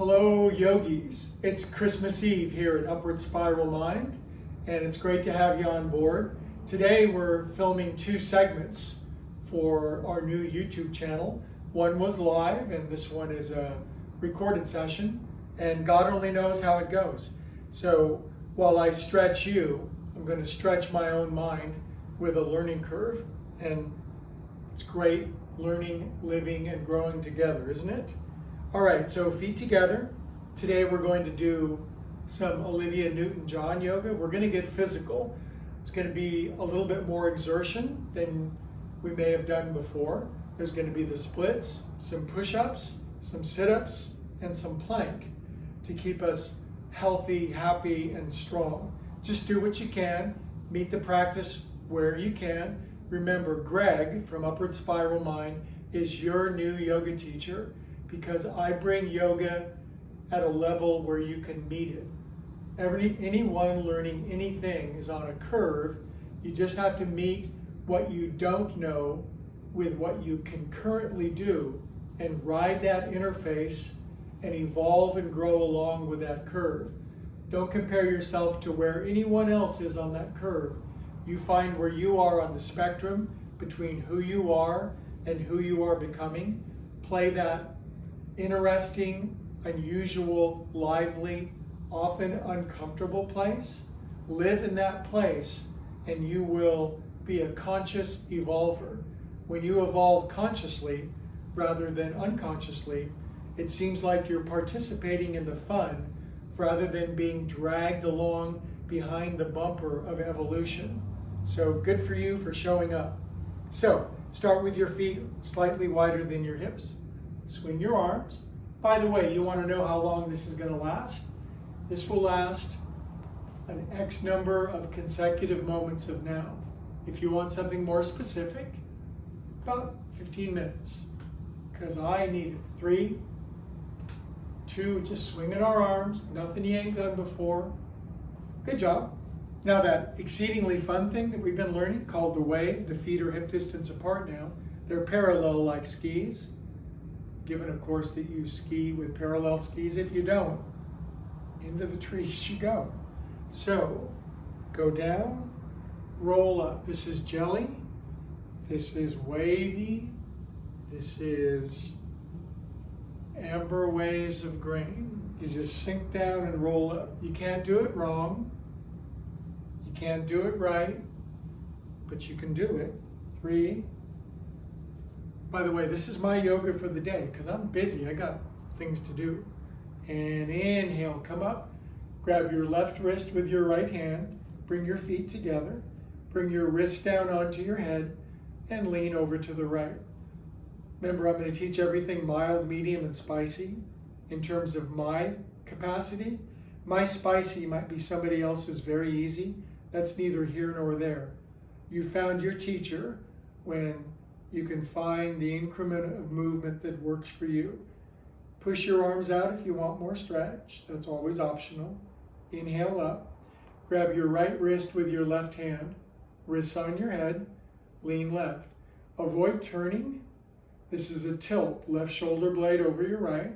Hello, yogis. It's Christmas Eve here at Upward Spiral Mind, and it's great to have you on board. Today we're filming two segments for our new YouTube channel. One was live, and this one is a recorded session, and God only knows how it goes. So while I stretch you, I'm going to stretch my own mind with a learning curve, and it's great learning, living, and growing together, isn't it? All right, so feet together. Today we're going to do some Olivia Newton-John yoga. We're going to get physical. It's going to be a little bit more exertion than we may have done before. There's going to be the splits, some push-ups, some sit-ups, and some plank to keep us healthy, happy, and strong. Just do what you can. Meet the practice where you can. Remember, Greg from Upward Spiral Mind is your new yoga teacher, because I bring yoga at a level where you can meet it. Anyone learning anything is on a curve. You just have to meet what you don't know with what you can currently do and ride that interface and evolve and grow along with that curve. Don't compare yourself to where anyone else is on that curve. You find where you are on the spectrum between who you are and who you are becoming. Play that interesting, unusual, lively, often uncomfortable place. Live in that place and you will be a conscious evolver. When you evolve consciously rather than unconsciously, it seems like you're participating in the fun rather than being dragged along behind the bumper of evolution. So good for you for showing up. So start with your feet slightly wider than your hips. Swing your arms. By the way, you want to know how long this is going to last? This will last an X number of consecutive moments of now. If you want something more specific, about 15 minutes. Because I need it. 3, 2, just swinging our arms. Nothing you ain't done before. Good job. Now that exceedingly fun thing that we've been learning called the wave, the feet are hip distance apart now. They're parallel like skis. Given, of course, that you ski with parallel skis. If you don't, into the trees you go. So, go down, roll up. This is jelly. This is wavy. This is amber waves of grain. You just sink down and roll up. You can't do it wrong. You can't do it right, but you can do it. 3. By the way, this is my yoga for the day because I'm busy. I got things to do. And inhale, come up. Grab your left wrist with your right hand. Bring your feet together. Bring your wrist down onto your head and lean over to the right. Remember, I'm going to teach everything mild, medium, and spicy in terms of my capacity. My spicy might be somebody else's very easy. That's neither here nor there. You found your teacher when you can find the increment of movement that works for you. Push your arms out if you want more stretch. That's always optional. Inhale up. Grab your right wrist with your left hand. Wrists on your head. Lean left. Avoid turning. This is a tilt. Left shoulder blade over your right.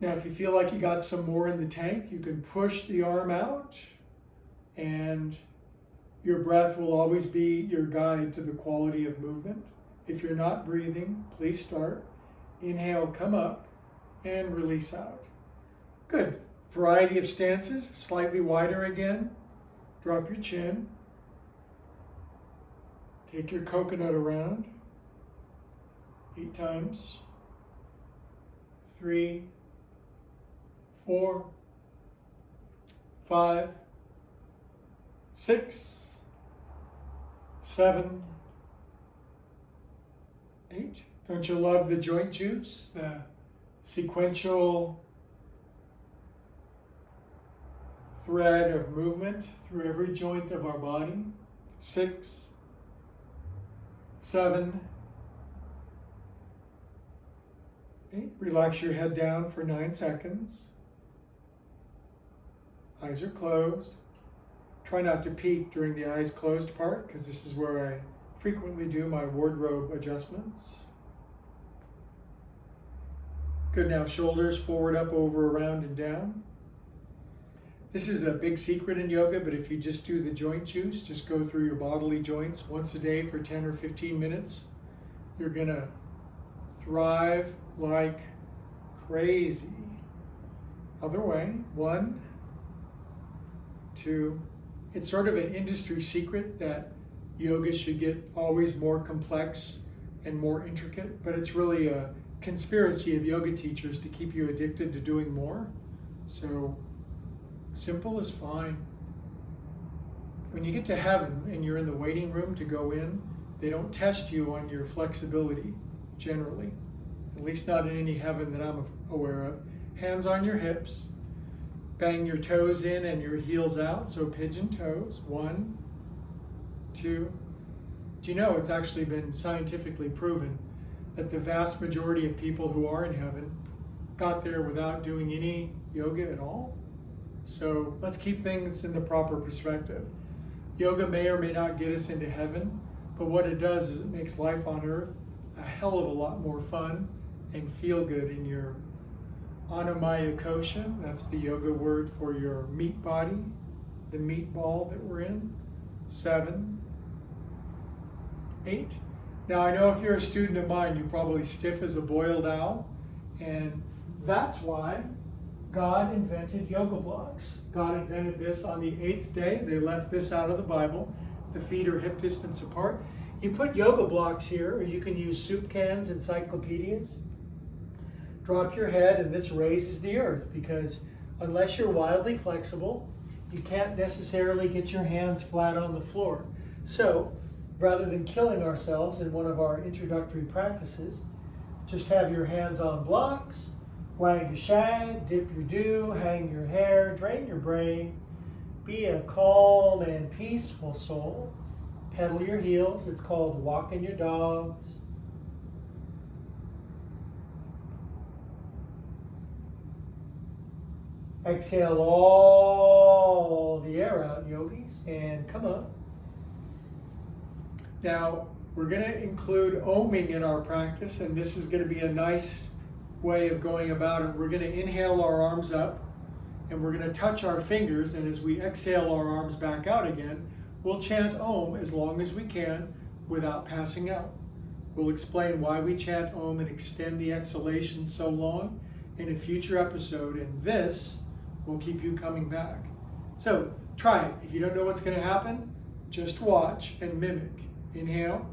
Now, if you feel like you got some more in the tank, you can push the arm out, and your breath will always be your guide to the quality of movement. If you're not breathing, please start. Inhale, come up, and release out. Good. Variety of stances, slightly wider again. Drop your chin. Take your coconut around. 8 times. 3, 4, 5, 6, 7, 8. Don't you love the joint juice? The sequential thread of movement through every joint of our body. 6, 7, 8. Relax your head down for 9 seconds. Eyes are closed. Try not to peek during the eyes closed part, because this is where I frequently do my wardrobe adjustments. Good, now shoulders forward, up, over, around, and down. This is a big secret in yoga, but if you just do the joint juice, just go through your bodily joints once a day for 10 or 15 minutes, you're gonna thrive like crazy. Other way, 1, 2. It's sort of an industry secret that yoga should get always more complex and more intricate, but it's really a conspiracy of yoga teachers to keep you addicted to doing more. So simple is fine. When you get to heaven and you're in the waiting room to go in, they don't test you on your flexibility generally, at least not in any heaven that I'm aware of. Hands on your hips, bang your toes in and your heels out, so pigeon toes. 1, 2. Do you know it's actually been scientifically proven that the vast majority of people who are in heaven got there without doing any yoga at all? So let's keep things in the proper perspective. Yoga may or may not get us into heaven, but what it does is it makes life on earth a hell of a lot more fun and feel good in your Anamaya kosha. That's the yoga word for your meat body, the meat ball that we're in. 7, 8. Now I know if you're a student of mine, you're probably stiff as a boiled owl, and that's why God invented yoga blocks. God invented this on the 8th day. They left this out of the Bible. The feet are hip distance apart. You put yoga blocks here, or you can use soup cans, encyclopedias. Drop your head, and this raises the earth, because unless you're wildly flexible, you can't necessarily get your hands flat on the floor. So, rather than killing ourselves in one of our introductory practices, just have your hands on blocks, wag your shag, dip your dew, hang your hair, drain your brain, be a calm and peaceful soul, pedal your heels. It's called walking your dogs. Exhale all the air out, yogis, and come up. Now, we're going to include oming in our practice, and this is going to be a nice way of going about it. We're going to inhale our arms up, and we're going to touch our fingers, and as we exhale our arms back out again, we'll chant Om as long as we can without passing out. We'll explain why we chant Om and extend the exhalation so long in a future episode, and this will keep you coming back. So try it. If you don't know what's going to happen, just watch and mimic. Inhale.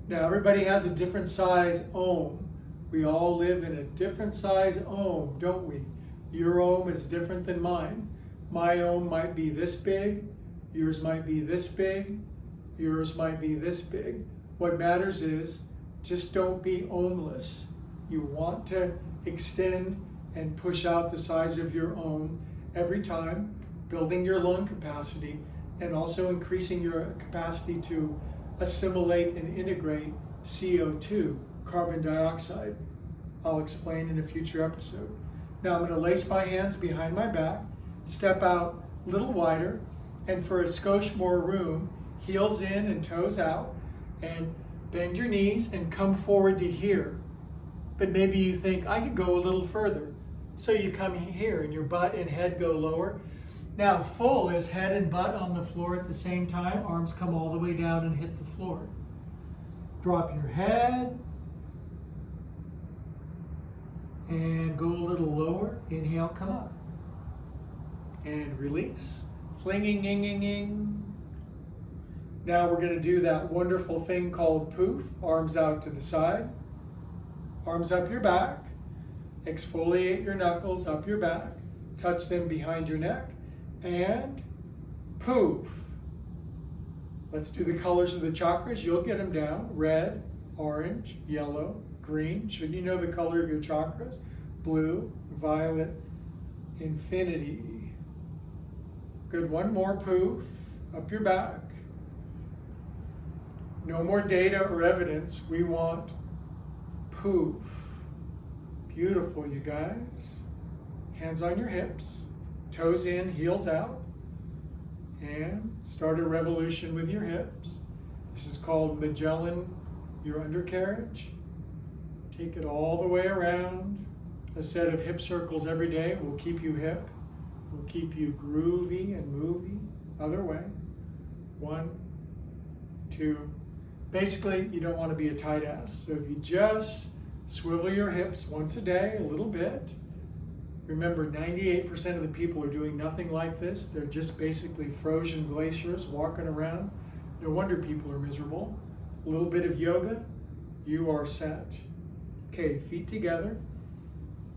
Now everybody has a different size Om. We all live in a different size Om, don't we? Your Om is different than mine. My Om might be this big, yours might be this big, yours might be this big. What matters is just don't be Omless. You want to extend and push out the size of your Om every time, building your lung capacity and also increasing your capacity to assimilate and integrate CO2, carbon dioxide. I'll explain in a future episode. Now I'm going to lace my hands behind my back, step out a little wider, and for a skosh more room, heels in and toes out, and bend your knees and come forward to here. But maybe you think, I could go a little further. So you come here and your butt and head go lower. Now full is head and butt on the floor at the same time. Arms come all the way down and hit the floor. Drop your head and go a little lower. Inhale, come up. And release. Flinging. Now we're going to do that wonderful thing called poof. Arms out to the side. Arms up your back. Exfoliate your knuckles up your back. Touch them behind your neck. And poof. Let's do the colors of the chakras. You'll get them down. Red, orange, yellow, green. Should you know the color of your chakras? Blue, violet, infinity. Good, one more poof, up your back. No more data or evidence, we want poof. Beautiful, you guys. Hands on your hips, toes in, heels out, and start a revolution with your hips. This is called Magellan, your undercarriage. Take it all the way around. A set of hip circles every day will keep you hip, will keep you groovy and movie. Other way. 1, 2. Basically, you don't want to be a tight ass. So if you just swivel your hips once a day, a little bit. Remember, 98% of the people are doing nothing like this. They're just basically frozen glaciers walking around. No wonder people are miserable. A little bit of yoga, you are set. Okay, feet together.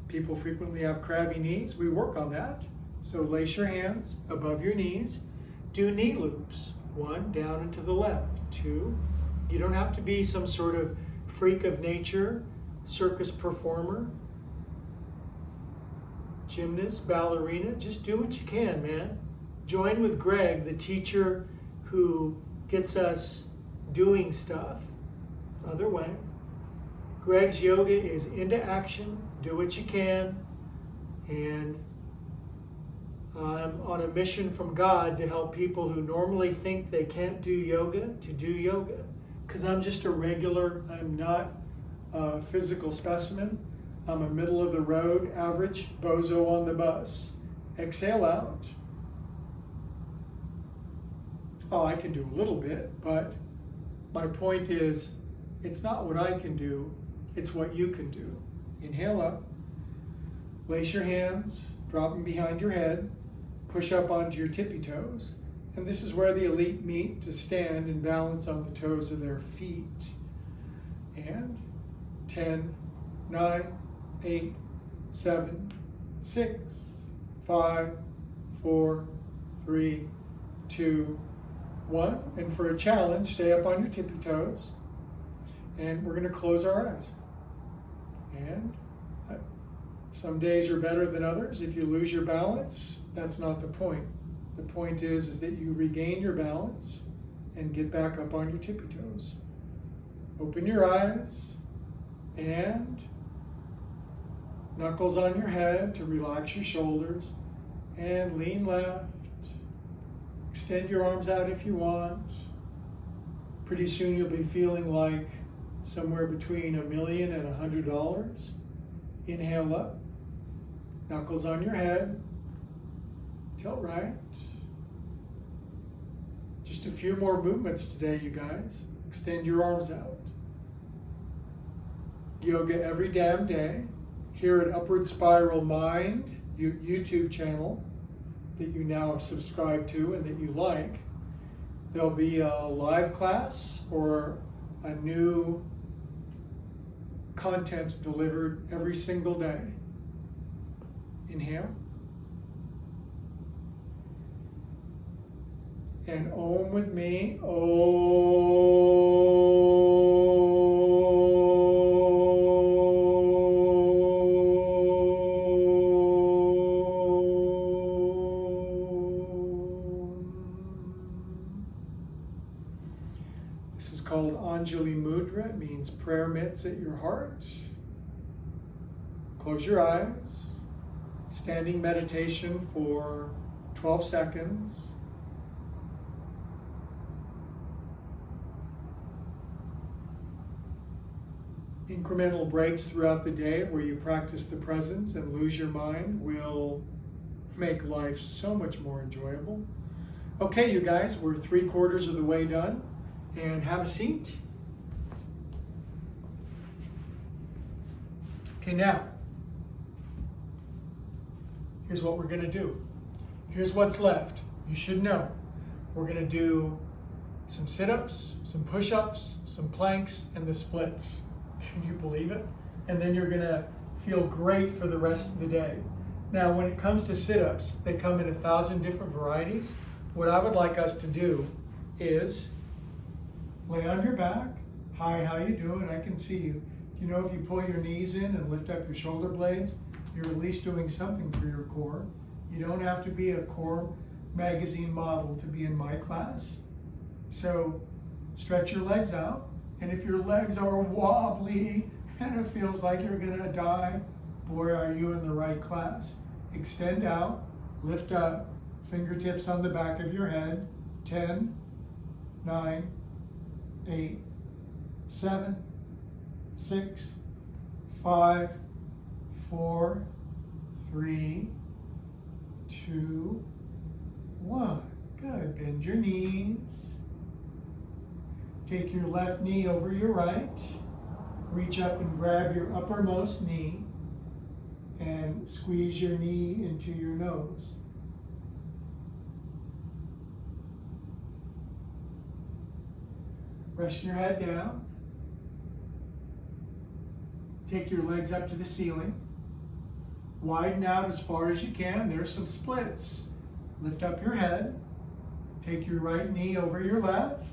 People frequently have crabby knees. We work on that. So lace your hands above your knees. Do knee loops. 1, down and to the left. 2. You don't have to be some sort of freak of nature, circus performer, gymnast, ballerina. Just do what you can, man. Join with Greg, the teacher who gets us doing stuff. Other way. Greg's yoga is into action. Do what you can. And I'm on a mission from God to help people who normally think they can't do yoga to do yoga. Because I'm just a regular, I'm not a physical specimen. I'm a middle of the road, average bozo on the bus. Exhale out. Oh, I can do a little bit, but my point is, it's not what I can do, it's what you can do. Inhale up, lace your hands, drop them behind your head, push up onto your tippy toes, and this is where the elite meet to stand and balance on the toes of their feet. And 10, 9, 8, 7, 6, 5, 4, 3, 2, 1. And for a challenge, stay up on your tippy toes. And we're going to close our eyes. And some days are better than others. If you lose your balance, that's not the point. The point is that you regain your balance and get back up on your tippy toes. Open your eyes and knuckles on your head to relax your shoulders, and lean left. Extend your arms out if you want. Pretty soon you'll be feeling like somewhere between $1 million and $100. Inhale up, knuckles on your head, tilt right. Just a few more movements today, you guys. Extend your arms out. Yoga every damn day. Here at Upward Spiral Mind YouTube channel that you now have subscribed to and that you like. There'll be a live class or a new content delivered every single day. Inhale. And Om with me. This is called Anjali Mudra. It means prayer mitts at your heart. Close your eyes. Standing meditation for 12 seconds. Incremental breaks throughout the day where you practice the presence and lose your mind will make life so much more enjoyable. Okay, you guys, we're 3/4 of the way done, and have a seat. Okay, now, here's what we're going to do. Here's what's left. You should know. We're going to do some sit-ups, some push-ups, some planks, and the splits. Can you believe it? And then you're going to feel great for the rest of the day. Now, when it comes to sit-ups, they come in 1,000 different varieties. What I would like us to do is lay on your back. Hi, how you doing? I can see you. You know, if you pull your knees in and lift up your shoulder blades, you're at least doing something for your core. You don't have to be a core magazine model to be in my class. So stretch your legs out. And if your legs are wobbly and it feels like you're gonna die, boy, are you in the right class. Extend out, lift up, fingertips on the back of your head. 10, 9, 8, 7, 6, 5, 4, 3, 2, 1. Good. Bend your knees. Take your left knee over your right. Reach up and grab your uppermost knee and squeeze your knee into your nose. Rest your head down. Take your legs up to the ceiling. Widen out as far as you can. There's some splits. Lift up your head. Take your right knee over your left.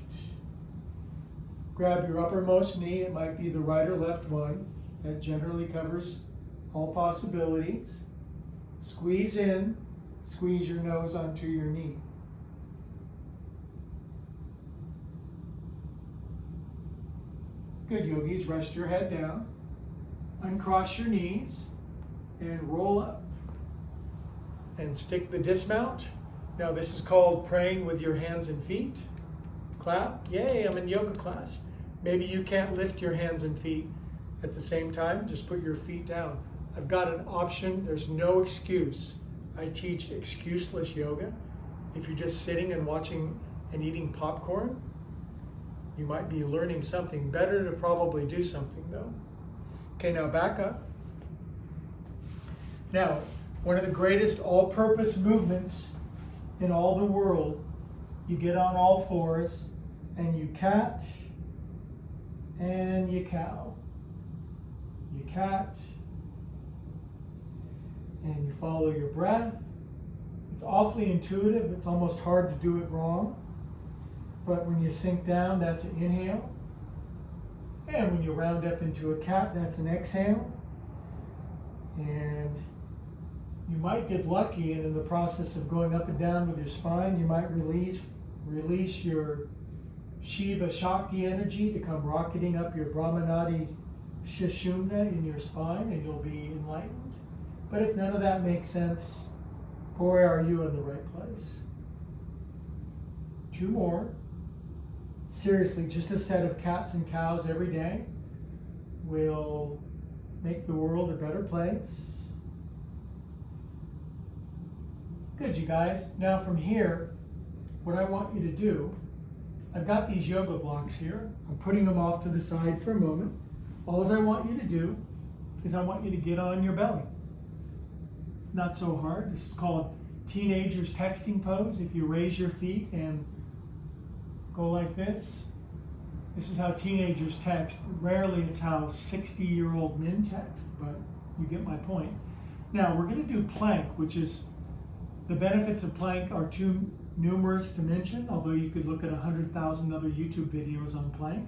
Grab your uppermost knee. It might be the right or left one. That generally covers all possibilities. Squeeze in. Squeeze your nose onto your knee. Good, yogis. Rest your head down. Uncross your knees and roll up. And stick the dismount. Now this is called praying with your hands and feet. Clap. Yay, I'm in yoga class. Maybe you can't lift your hands and feet at the same time. Just put your feet down. I've got an option. There's no excuse. I teach excuseless yoga. If you're just sitting and watching and eating popcorn, you might be learning something. Better to probably do something though. Okay, now back up. Now, one of the greatest all-purpose movements in all the world, you get on all fours and you cat and you cow. You cat and you follow your breath. It's awfully intuitive. It's almost hard to do it wrong. But when you sink down, that's an inhale. And when you round up into a cat, that's an exhale. And you might get lucky, and in the process of going up and down with your spine, you might release your Shiva Shakti energy to come rocketing up your Brahmanadi Sushumna in your spine, and you'll be enlightened. But if none of that makes sense, boy, are you in the right place. 2 more. Seriously, just a set of cats and cows every day will make the world a better place. Good, you guys. Now from here, what I want you to do, I've got these yoga blocks here. I'm putting them off to the side for a moment. All I want you to do is I want you to get on your belly. Not so hard. This is called teenager's texting pose. If you raise your feet and go like this. This is how teenagers text. Rarely it's how 60-year-old men text, but you get my point. Now we're going to do plank, which is, the benefits of plank are too numerous to mention, although you could look at 100,000 other YouTube videos on plank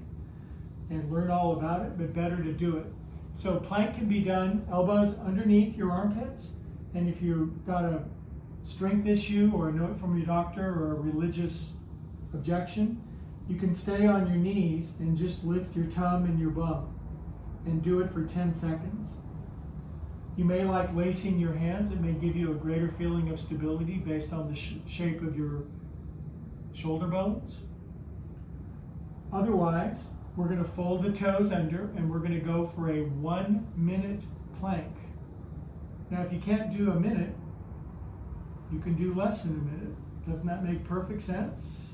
and learn all about it, but better to do it. So plank can be done elbows underneath your armpits, and if you've got a strength issue or a note from your doctor or a religious objection, you can stay on your knees and just lift your tum and your bum and do it for 10 seconds. You may like lacing your hands. It may give you a greater feeling of stability based on the shape of your shoulder bones. Otherwise, we're going to fold the toes under and we're going to go for a 1-minute plank. Now, if you can't do a minute, you can do less than a minute. Doesn't that make perfect sense?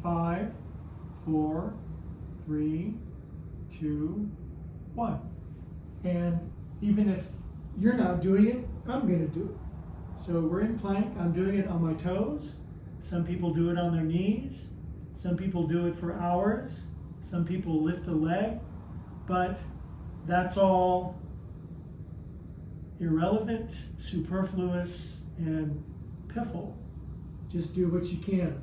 5, 4, 3, 2, 1. And even if you're not doing it, I'm going to do it. So we're in plank. I'm doing it on my toes. Some people do it on their knees. Some people do it for hours. Some people lift a leg. But that's all irrelevant, superfluous, and piffle. Just do what you can.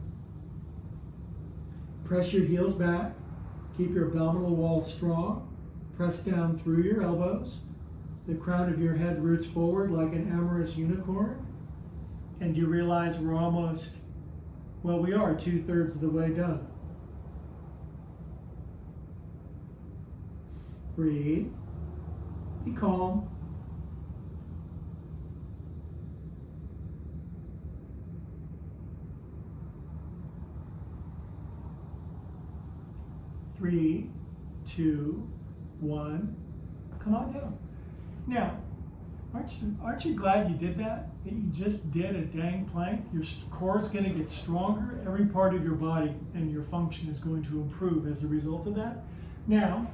Press your heels back. Keep your abdominal wall strong. Press down through your elbows. The crown of your head roots forward like an amorous unicorn. And you realize we're almost, well, we are 2/3 of the way done. Breathe. Be calm. Three, two, one. Come on down. Now, aren't you glad you did that? That you just did a dang plank? Your core is going to get stronger. Every part of your body and your function is going to improve as a result of that. Now,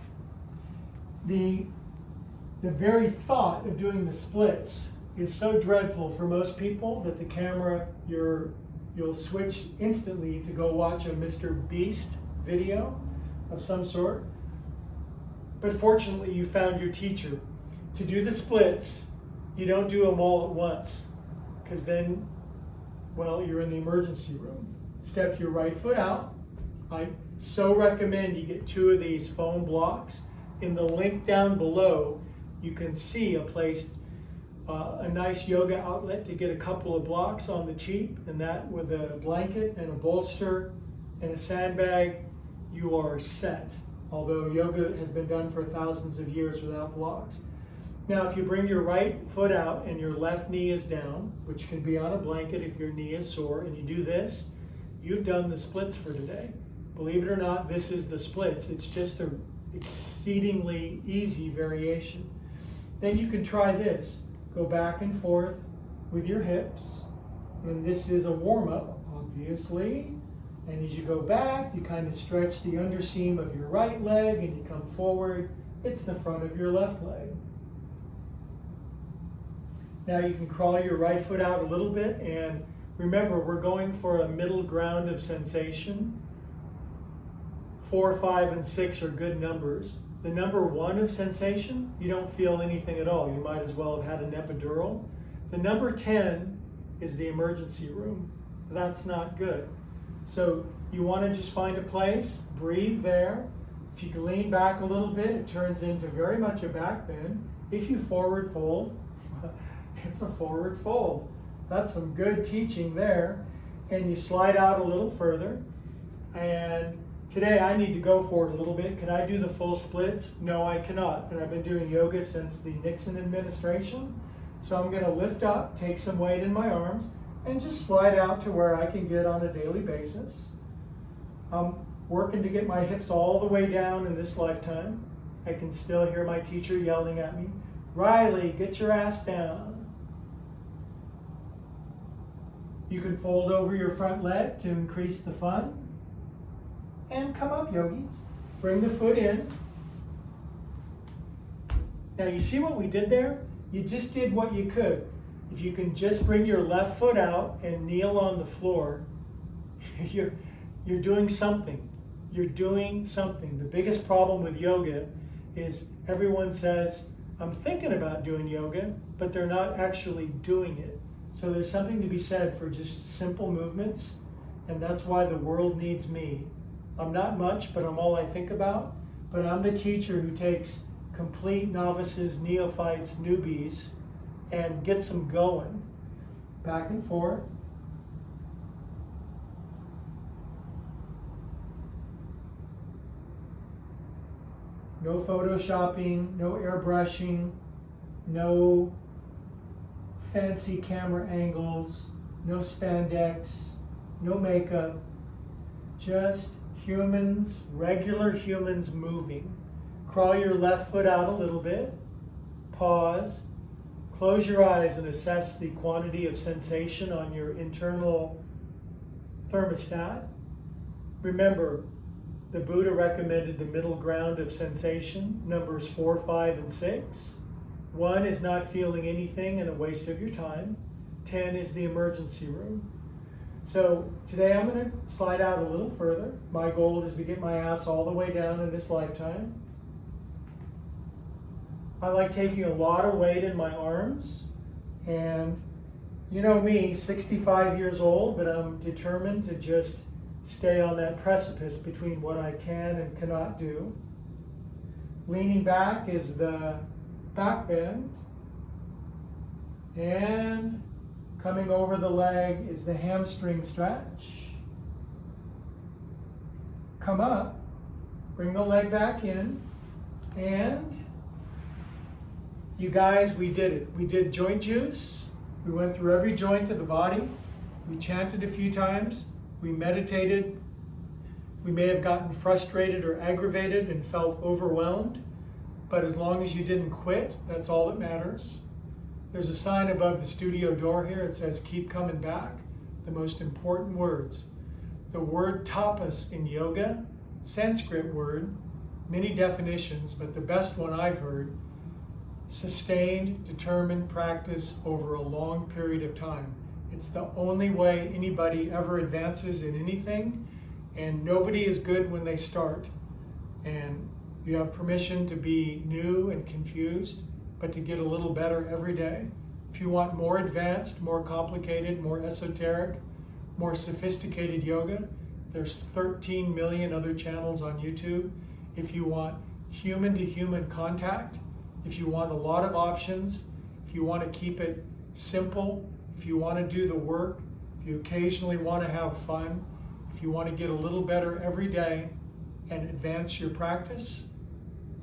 the very thought of doing the splits is so dreadful for most people that the camera, you'll switch instantly to go watch a Mr. Beast video of some sort. But fortunately, you found your teacher. To do the splits, you don't do them all at once, because then, well, you're in the emergency room. Step your right foot out. I so recommend you get 2 of these foam blocks. In the link down below, you can see a nice yoga outlet to get a couple of blocks on the cheap, and that with a blanket and a bolster and a sandbag, you are set. Although yoga has been done for thousands of years without blocks. Now, if you bring your right foot out and your left knee is down, which can be on a blanket if your knee is sore, and you do this, you've done the splits for today. Believe it or not, this is the splits. It's just an exceedingly easy variation. Then you can try this. Go back and forth with your hips. And this is a warm-up, obviously. And as you go back, you kind of stretch the underseam of your right leg and you come forward. It's the front of your left leg. Now you can crawl your right foot out a little bit, and remember, we're going for a middle ground of sensation. 4, 5, and 6 are good numbers. The number 1 of sensation, you don't feel anything at all. You might as well have had an epidural. The number 10 is the emergency room. That's not good. So you want to just find a place, breathe there. If you can lean back a little bit, it turns into very much a back bend. If you forward fold, it's a forward fold. That's some good teaching there. And you slide out a little further. And today I need to go for it a little bit. Can I do the full splits? No, I cannot. And I've been doing yoga since the Nixon administration. So I'm going to lift up, take some weight in my arms, and just slide out to where I can get on a daily basis. I'm working to get my hips all the way down in this lifetime. I can still hear my teacher yelling at me, "Riley, get your ass down." You can fold over your front leg to increase the fun. And come up, yogis. Bring the foot in. Now you see what we did there? You just did what you could. If you can just bring your left foot out and kneel on the floor, you're doing something. You're doing something. The biggest problem with yoga is everyone says, I'm thinking about doing yoga, but they're not actually doing it. So there's something to be said for just simple movements, and that's why the world needs me. I'm not much, but I'm all I think about. But I'm the teacher who takes complete novices, neophytes, newbies, and gets them going. Back and forth. No photoshopping, no airbrushing, no fancy camera angles, no spandex, no makeup, just humans, regular humans moving. Crawl your left foot out a little bit, pause, close your eyes and assess the quantity of sensation on your internal thermostat. Remember, the Buddha recommended the middle ground of sensation, numbers 4, 5, and 6. 1 is not feeling anything and a waste of your time. 10 is the emergency room. So today I'm going to slide out a little further. My goal is to get my ass all the way down in this lifetime. I like taking a lot of weight in my arms, and you know me, 65 years old, but I'm determined to just stay on that precipice between what I can and cannot do. Leaning back is the back bend. And coming over the leg is the hamstring stretch. Come up, bring the leg back in, and you guys, we did it. We did joint juice. We went through every joint of the body. We chanted a few times. We meditated. We may have gotten frustrated or aggravated and felt overwhelmed, but as long as you didn't quit, that's all that matters. There's a sign above the studio door here. It says, keep coming back. The most important words. The word tapas in yoga, Sanskrit word, many definitions, but the best one I've heard, sustained, determined practice over a long period of time. It's the only way anybody ever advances in anything, and nobody is good when they start. And you have permission to be new and confused, but to get a little better every day. If you want more advanced, more complicated, more esoteric, more sophisticated yoga, there's 13 million other channels on YouTube. If you want human-to-human contact, if you want a lot of options, if you want to keep it simple, if you want to do the work, if you occasionally want to have fun, if you want to get a little better every day and advance your practice,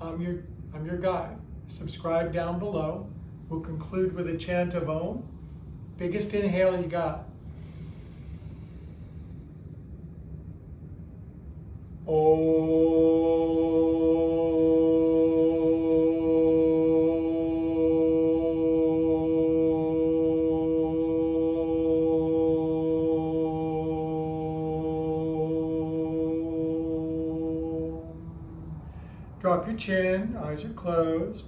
I'm your guy. Subscribe down below. We'll conclude with a chant of Om. Biggest inhale you got. Drop your chin, eyes are closed.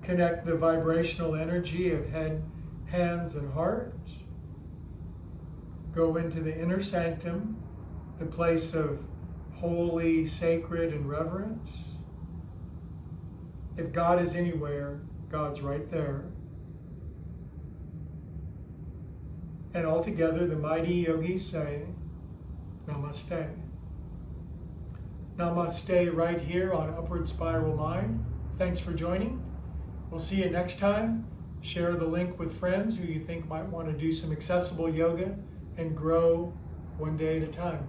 Connect the vibrational energy of head, hands, and heart. Go into the inner sanctum, the place of holy, sacred, and reverent. If God is anywhere, God's right there. And all together, the mighty yogis say, Namaste. Namaste right here on Upward Spiral Mind. Thanks for joining. We'll see you next time. Share the link with friends who you think might want to do some accessible yoga and grow one day at a time.